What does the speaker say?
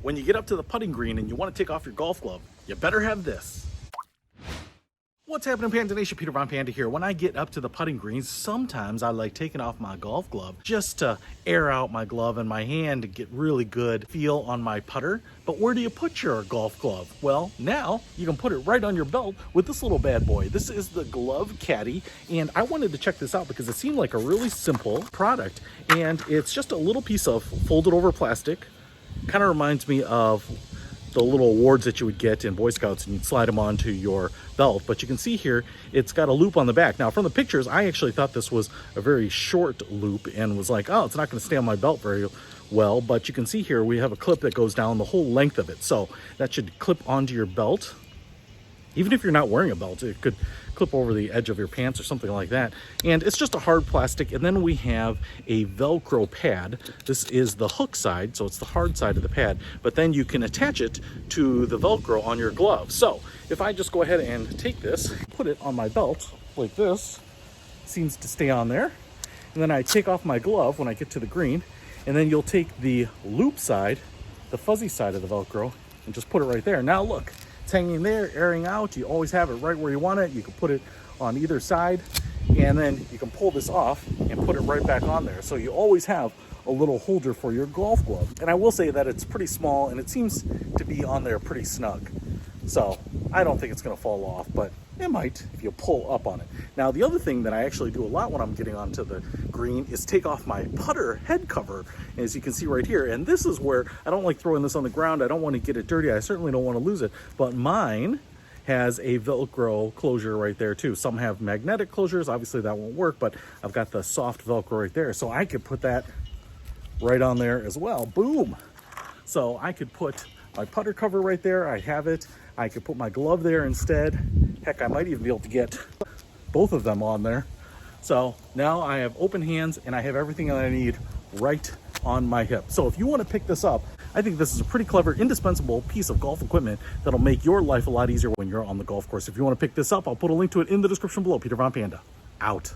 When you get up to the putting green and you want to take off your golf glove, you better have this. What's happening, Panda Nation? Peter Von Panda here. When I get up to the putting greens, sometimes I like taking off my golf glove just to air out my glove and my hand to get really good feel on my putter. But where do you put your golf glove? Well, now you can put it right on your belt with this little bad boy. This is the Glove Caddy, and I wanted to check this out because it seemed like a really simple product. And it's just a little piece of folded over plastic. Kind of reminds me of the little awards that you would get in Boy Scouts, and you'd slide them onto your belt. But you can see here, it's got a loop on the back. Now, from the pictures, I actually thought this was a very short loop and was like, oh, it's not going to stay on my belt very well. But you can see here, we have a clip that goes down the whole length of it. So that should clip onto your belt. Even if you're not wearing a belt, it could clip over the edge of your pants or something like that. And it's just a hard plastic. And then we have a Velcro pad. This is the hook side, so it's the hard side of the pad. But then you can attach it to the Velcro on your glove. So if I just go ahead and take this, put it on my belt like this, seems to stay on there. And then I take off my glove when I get to the green. And then you'll take the loop side, the fuzzy side of the Velcro, and just put it right there. Now look. It's hanging there, airing out. You always have it right where you want it. You can put it on either side, and then you can pull this off and put it right back on there. So you always have a little holder for your golf glove. And I will say that it's pretty small, and it seems to be on there pretty snug. So I don't think it's gonna fall off, but it might if you pull up on it. Now, the other thing that I actually do a lot when I'm getting onto the green is take off my putter head cover, as you can see right here. And this is where I don't like throwing this on the ground. I don't want to get it dirty. I certainly don't want to lose it. But mine has a Velcro closure right there too. Some have magnetic closures. Obviously that won't work, but I've got the soft Velcro right there. So I could put that right on there as well. Boom. So I could put my putter cover right there. I have it. I could put my glove there instead. Heck, I might even be able to get both of them on there. So now I have open hands and I have everything that I need right on my hip. So if you want to pick this up, I think this is a pretty clever, indispensable piece of golf equipment that'll make your life a lot easier when you're on the golf course. If you want to pick this up, I'll put a link to it in the description below. Peter Von Panda, out.